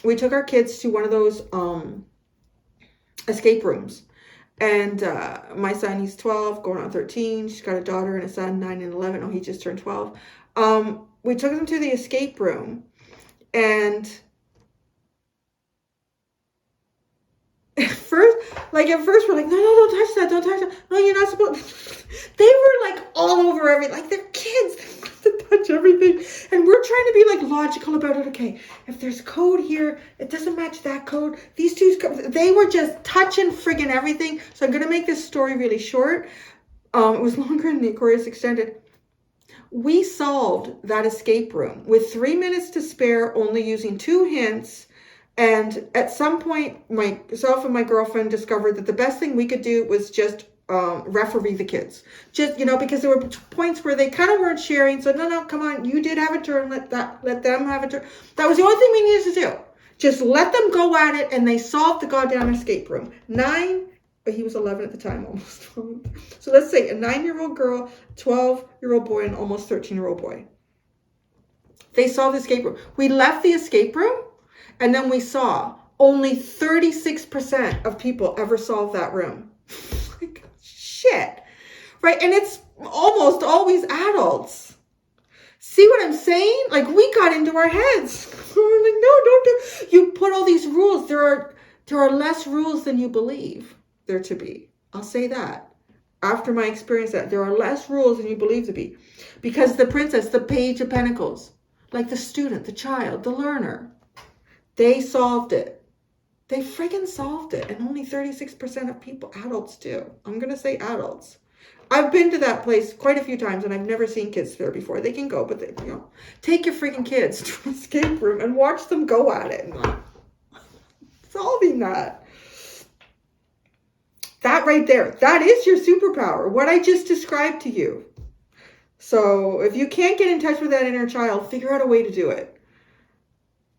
We took our kids to one of those escape rooms. And my son, he's 12, going on 13. She's got a daughter and a son, 9 and 11. Oh, he just turned 12. We took them to the escape room. And at first we're like, no, don't touch that. Don't touch that. No, you're not supposed. They were like all over everything. Like they're kids. They have to touch everything. And we're trying to be like logical about it. Okay, if there's code here, it doesn't match that code. These two, they were just touching friggin' everything. So I'm going to make this story really short. It was longer in the Aquarius Extended. We solved that escape room with 3 minutes to spare, only using 2 hints. And at some point, myself and my girlfriend discovered that the best thing we could do was just referee the kids. Just, because there were points where they kind of weren't sharing. So no, come on, you did have a turn. Let them have a turn. That was the only thing we needed to do. Just let them go at it, and they solved the goddamn escape room. 9. He was 11 at the time, almost 12. So let's say a 9-year-old girl, 12-year-old boy, and almost 13-year-old boy. They solved the escape room. We left the escape room, and then we saw only 36% of people ever solve that room. Like, shit. Right? And it's almost always adults. See what I'm saying? Like, we got into our heads. We're like, no, don't do. You put all these rules. There are less rules than you believe there to be. I'll say that. After my experience, that there are less rules than you believe to be. Because the princess, the Page of Pentacles, like the student, the child, the learner, they solved it. They friggin' solved it. And only 36% of people, adults, do. I'm going to say adults. I've been to that place quite a few times, and I've never seen kids there before. They can go, but take your freaking kids to an escape room and watch them go at it. And solving that. That right there, that is your superpower, what I just described to you. So if you can't get in touch with that inner child, figure out a way to do it.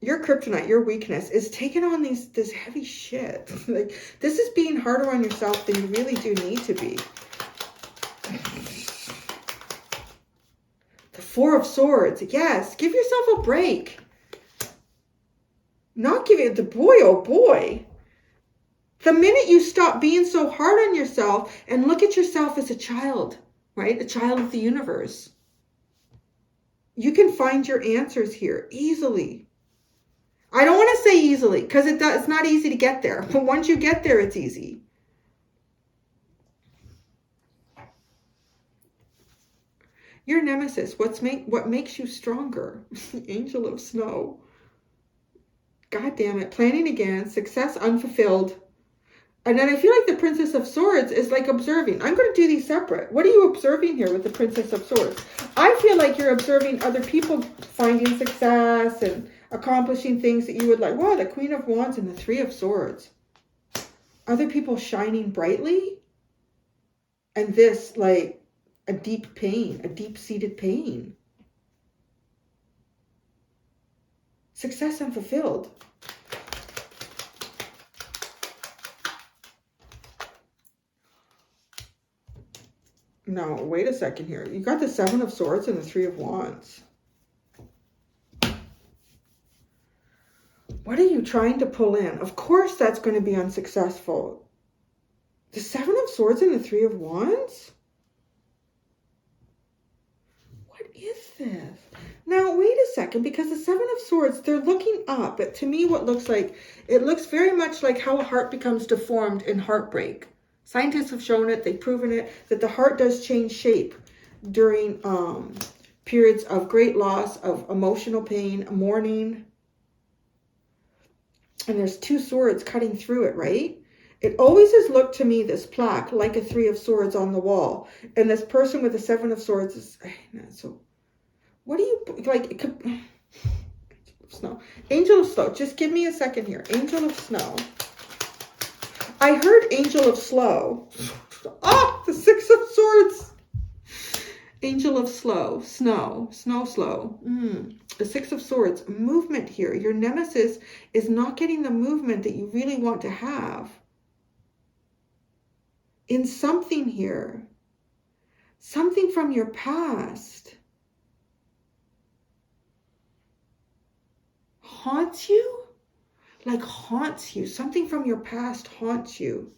Your kryptonite, your weakness, is taking on this heavy shit. Like, this is being harder on yourself than you really do need to be. The 4 of Swords, yes, give yourself a break. Not give it, oh boy. The minute you stop being so hard on yourself and look at yourself as a child, right? A child of the universe. You can find your answers here easily. I don't want to say easily, because it's not easy to get there. But once you get there, it's easy. Your Nemesis, what makes you stronger? The Angel of Snow. God damn it. Planning again, success unfulfilled. And then I feel like the Princess of Swords is like observing. I'm going to do these separate. What are you observing here with the Princess of Swords? I feel like you're observing other people finding success and accomplishing things that you would like. Wow, the Queen of Wands and the 3 of Swords. Other people shining brightly. And this, like, a deep pain, a deep-seated pain. Success unfulfilled. No, wait a second here. You got the 7 of Swords and the 3 of Wands. What are you trying to pull in? Of course that's going to be unsuccessful. The 7 of Swords and the 3 of Wands? What is this? Now, wait a second, because the 7 of Swords, they're looking up. But to me, what looks like, it looks very much like how a heart becomes deformed in heartbreak. Scientists have shown it, they've proven it, that the heart does change shape during periods of great loss, of emotional pain, mourning. And there's 2 swords cutting through it, right? It always has looked to me, this plaque, like a 3 of Swords on the wall. And this person with the 7 of Swords is, so, what do you, like, Snow. Angel of Snow, just give me a second here. Angel of Snow. I heard Angel of Slow. Ah, the 6 of Swords. Angel of Slow. Snow. Slow. The 6 of Swords. Movement here. Your Nemesis is not getting the movement that you really want to have. In something here. Something from your past. Haunts you? Like haunts you. Something from your past haunts you.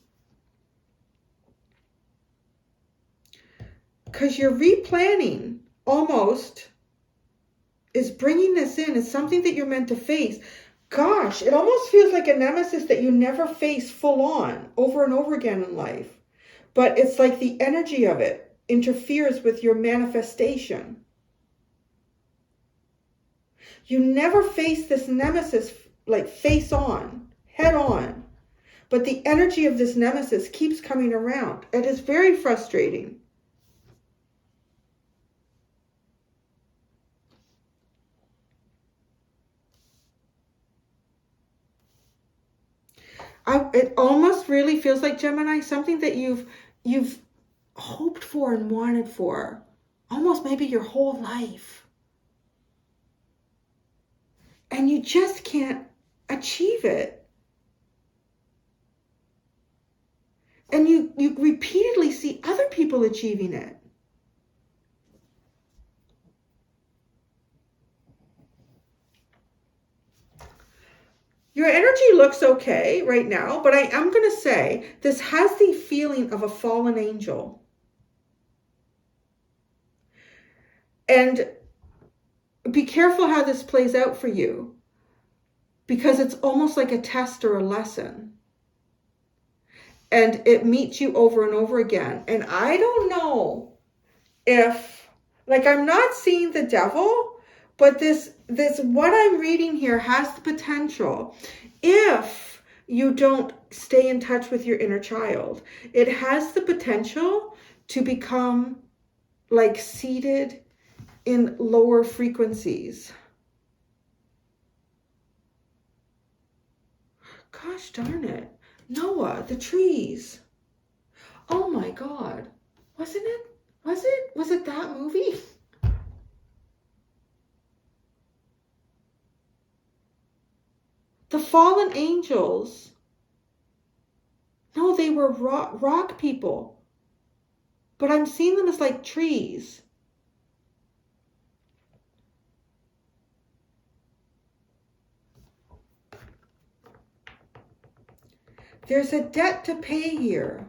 Because you're replanning almost is bringing this in as something that you're meant to face. Gosh, it almost feels like a nemesis that you never face full on over and over again in life. But it's like the energy of it interferes with your manifestation. You never face this Nemesis like face on, head on. But the energy of this Nemesis keeps coming around. It is very frustrating. It almost really feels like, Gemini, something that you've hoped for and wanted for almost maybe your whole life. And you just can't achieve it. And you repeatedly see other people achieving it. Your energy looks okay right now, but I am going to say this has the feeling of a fallen angel. And be careful how this plays out for you, because it's almost like a test or a lesson. And it meets you over and over again. And I don't know if, like, I'm not seeing the devil, but this what I'm reading here has the potential, if you don't stay in touch with your inner child, it has the potential to become like seated in lower frequencies. Gosh darn it. Noah, the trees. Oh my God. Wasn't it? Was it that movie? The fallen angels. No, they were rock people. But I'm seeing them as like trees. There's a debt to pay here.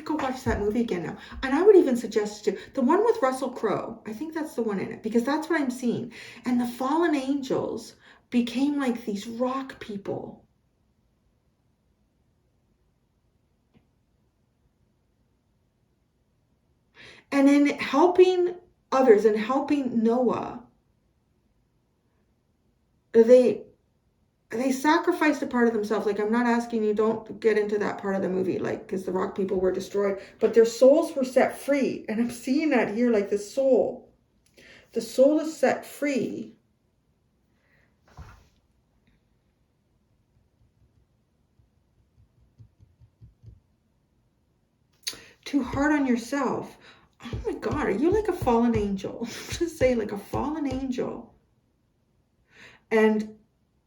Go watch that movie again now. And I would even suggest to the one with Russell Crowe. I think that's the one in it, because that's what I'm seeing. And the fallen angels became like these rock people. And in helping others and helping Noah, they sacrificed a part of themselves. Like, I'm not asking you, don't get into that part of the movie, like, because the rock people were destroyed, but their souls were set free. And I'm seeing that here, like the soul is set free. Too hard on yourself. Oh my God, are you like a fallen angel? I'm going to say like a fallen angel. And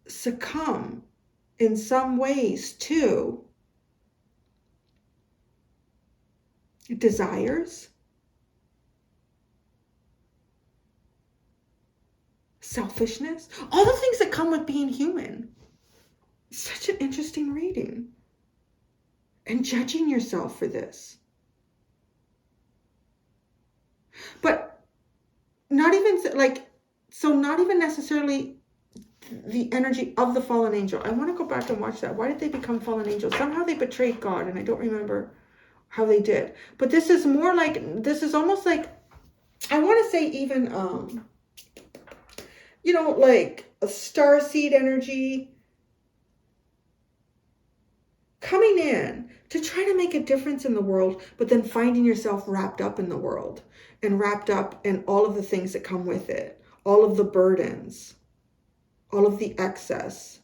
succumb in some ways to desires, selfishness, all the things that come with being human. Such an interesting reading. And judging yourself for this. But not even like, so not even necessarily the energy of the fallen angel. I want to go back and watch that. Why did they become fallen angels? Somehow they betrayed God, and I don't remember how they did. But this is more like, this is almost like, I want to say even, you know, like a starseed energy coming in to try to make a difference in the world, but then finding yourself wrapped up in the world and wrapped up in all of the things that come with it, all of the burdens, all of the excess,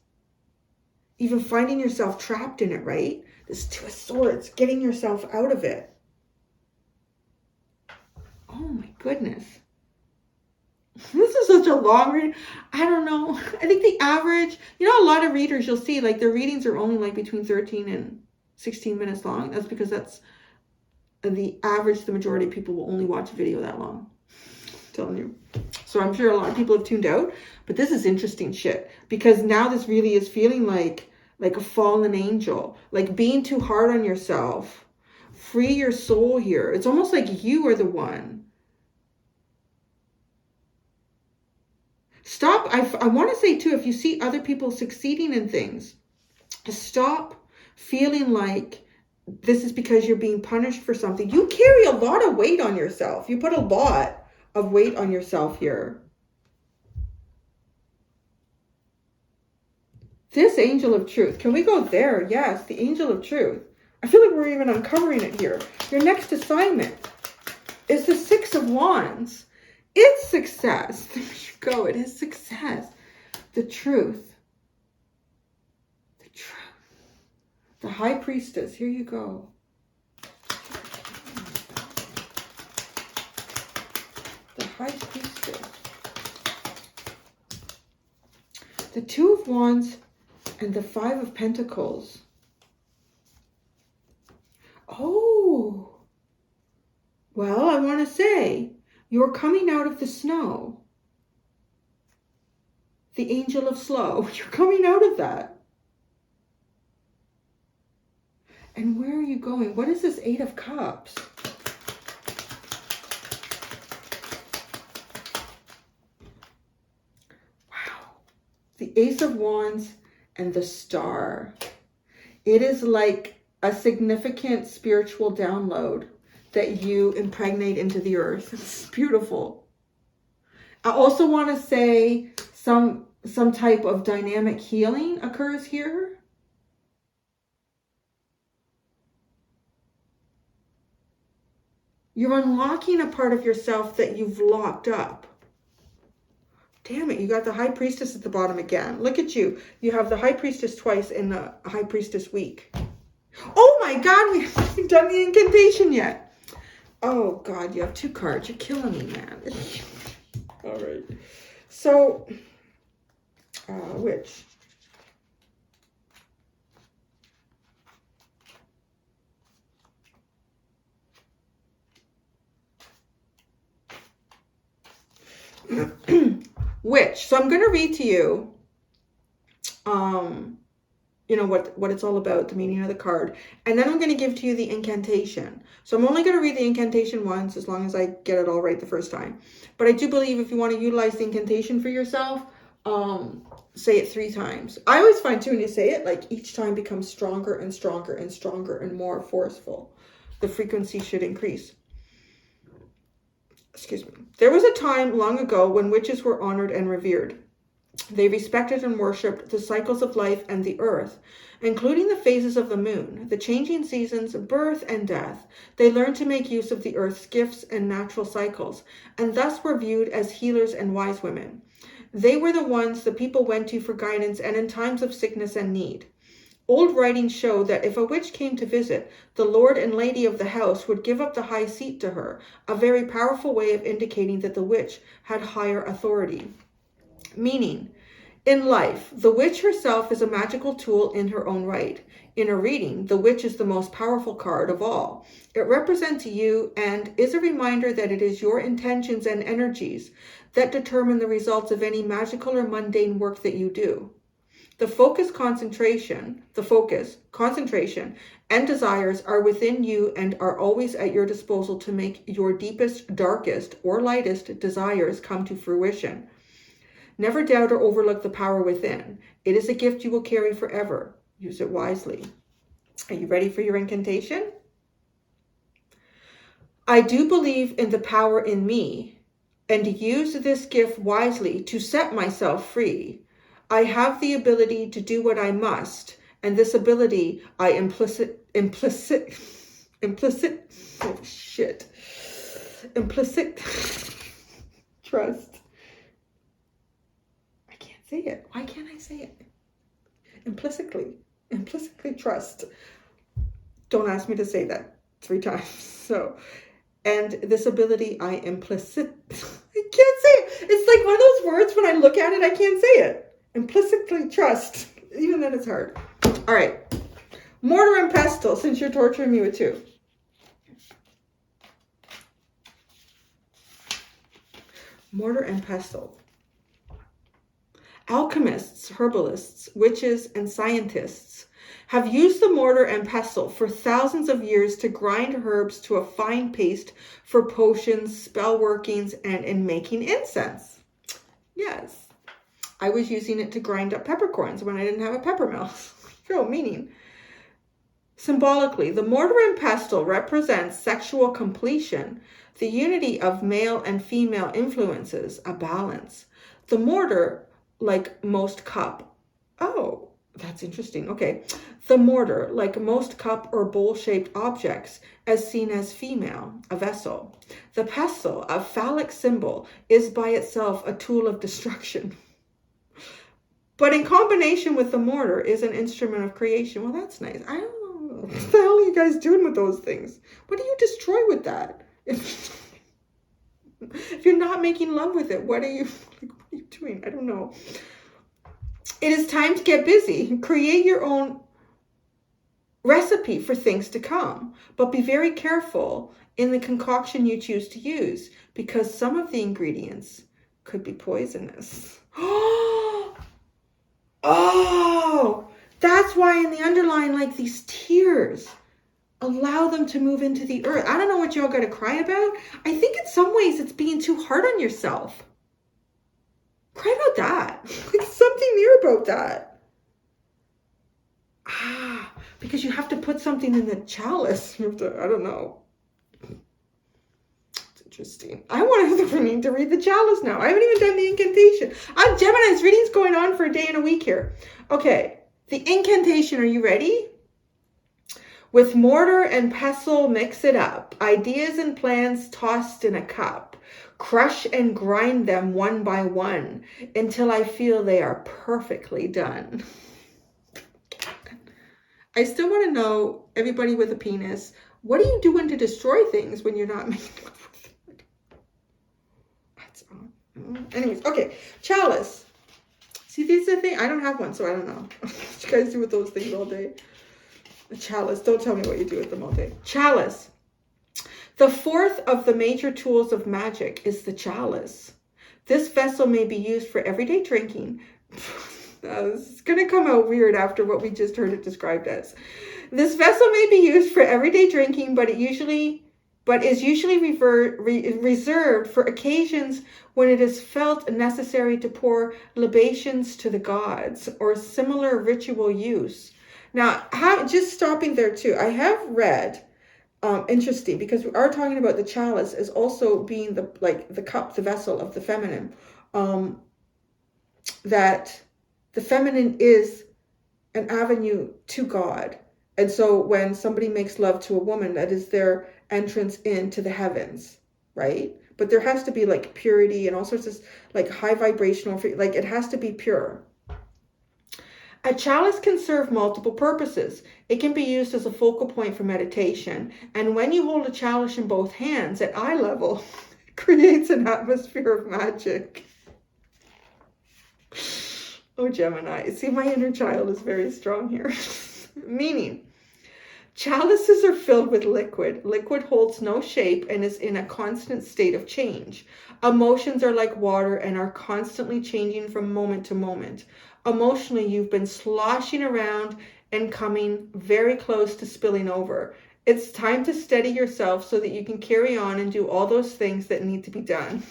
even finding yourself trapped in it, right? This Two of Swords, getting yourself out of it. Oh my goodness. This is such a long read. I don't know. I think the average, you know, a lot of readers you'll see, like their readings are only like between 13 and 16 minutes long. That's because that's the average. The majority of people will only watch a video that long. I'm telling you. So I'm sure a lot of people have tuned out, but this is interesting shit, because now this really is feeling like a fallen angel, like being too hard on yourself. Free your soul here. It's almost like you are the one. Stop. I want to say too, if you see other people succeeding in things, stop feeling like this is because you're being punished for something. You carry a lot of weight on yourself. You put a lot of weight on yourself here. This angel of truth. Can we go there? Yes, the angel of truth. I feel like we're even uncovering it here. Your next assignment is the Six of Wands. It's success. There you go. It is success. The truth. The truth. The High Priestess. Here you go. The High Priestess. The Two of Wands and the Five of Pentacles. Oh. Well, I want to say, you're coming out of the snow. The angel of slow. You're coming out of that. And where are you going? What is this Eight of Cups? Wow. The Ace of Wands and the Star. It is like a significant spiritual download that you impregnate into the earth. It's beautiful. I also want to say some type of dynamic healing occurs here. You're unlocking a part of yourself that you've locked up. Damn it, you got the High Priestess at the bottom again. Look at you. You have the High Priestess twice in the High Priestess week. Oh my God, we haven't done the incantation yet. Oh God, you have two cards. You're killing me, man. All right. So, which? Which? So I'm going to read to you, you know, what it's all about, the meaning of the card. And then I'm going to give to you the incantation. So I'm only going to read the incantation once, as long as I get it all right the first time. But I do believe if you want to utilize the incantation for yourself, say it 3 times. I always find too, when you say it, like each time becomes stronger and stronger and stronger and more forceful. The frequency should increase. Excuse me. There was a time long ago when witches were honored and revered. They respected and worshipped the cycles of life and the earth, including the phases of the moon, the changing seasons, birth and death. They learned to make use of the earth's gifts and natural cycles, and thus were viewed as healers and wise women. They were the ones the people went to for guidance and in times of sickness and need. Old writings show that if a witch came to visit, the lord and lady of the house would give up the high seat to her, a very powerful way of indicating that the witch had higher authority. Meaning, in life, the witch herself is a magical tool in her own right. In a reading, the witch is the most powerful card of all. It represents you and is a reminder that it is your intentions and energies that determine the results of any magical or mundane work that you do. The focus, concentration, and desires are within you and are always at your disposal to make your deepest, darkest, or lightest desires come to fruition. Never doubt or overlook the power within. It is a gift you will carry forever. Use it wisely. Are you ready for your incantation? I do believe in the power in me and use this gift wisely to set myself free. I have the ability to do what I must, and this ability I implicit trust. I can't say it. Why can't I say it? Implicitly trust. Don't ask me to say that 3 times. So, and this ability I implicit. I can't say it. It's like one of those words when I look at it, I can't say it. Implicitly trust. Even then it's hard. All right. Mortar and pestle, since you're torturing me with 2. Mortar and pestle. Alchemists, herbalists, witches, and scientists have used the mortar and pestle for thousands of years to grind herbs to a fine paste for potions, spell workings, and in making incense. Yes. I was using it to grind up peppercorns when I didn't have a pepper mill. Real meaning. Symbolically, the mortar and pestle represents sexual completion, the unity of male and female influences, a balance. The mortar, like most cup. Oh, that's interesting. Okay. The mortar, like most cup or bowl-shaped objects, as seen as female, a vessel. The pestle, a phallic symbol, is by itself a tool of destruction. But in combination with the mortar is an instrument of creation. Well, that's nice. I don't know. What the hell are you guys doing with those things? What do you destroy with that? If you're not making love with it, what are you doing? I don't know. It is time to get busy. Create your own recipe for things to come, but be very careful in the concoction you choose to use, because some of the ingredients could be poisonous. Oh, that's why in the underline, like these tears, allow them to move into the earth. I don't know what y'all got to cry about. I think in some ways it's being too hard on yourself. Cry about that. Like something new about that. Because you have to put something in the chalice. You have to, I don't know. It's interesting. I need to read the chalice now. I haven't even done the incantation. Gemini's reading's going on for a day and a week here. Okay, the incantation, are you ready? With mortar and pestle, mix it up. Ideas and plans tossed in a cup. Crush and grind them one by one until I feel they are perfectly done. I still want to know, everybody with a penis, what are you doing to destroy things when you're not making love with it? That's on. Anyways, okay. Chalice. See, these are the thing. I don't have one, so I don't know. What you guys do with those things all day? The chalice. Don't tell me what you do with them all day. Chalice. The fourth of the major tools of magic is the chalice. This vessel may be used for everyday drinking. It's going to come out weird after what we just heard it described as. This vessel may be used for everyday drinking, but is usually reserved for occasions when it is felt necessary to pour libations to the gods or similar ritual use. Now, just stopping there too, I have read, interesting, because we are talking about the chalice as also being the cup, the vessel of the feminine, that the feminine is an avenue to God. And so when somebody makes love to a woman, that is their entrance into the heavens, right? But there has to be like purity and all sorts of like high vibrational, like it has to be pure. A chalice can serve multiple purposes. It can be used as a focal point for meditation. And when you hold a chalice in both hands at eye level, it creates an atmosphere of magic. Oh, Gemini. See, my inner child is very strong here. Meaning, chalices are filled with liquid. Liquid holds no shape and is in a constant state of change. Emotions are like water and are constantly changing from moment to moment. Emotionally, you've been sloshing around and coming very close to spilling over. It's time to steady yourself so that you can carry on and do all those things that need to be done.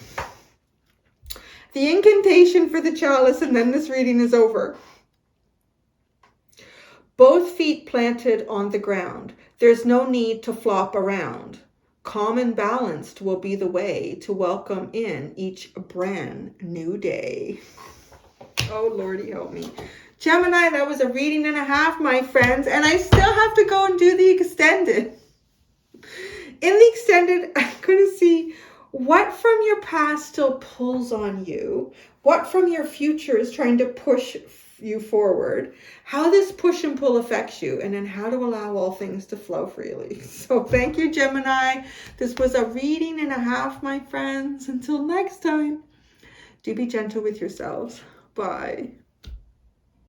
The incantation for the chalice, and then this reading is over. Both feet planted on the ground. There's no need to flop around. Calm and balanced will be the way to welcome in each brand new day. Oh, Lordy, help me. Gemini, that was a reading and a half, my friends, and I still have to go and do the extended. In the extended, I'm going to see what from your past still pulls on you, what from your future is trying to push you forward, how this push and pull affects you, and then how to allow all things to flow freely. So thank you, Gemini. This was a reading and a half, my friends. Until next time, do be gentle with yourselves. Bye.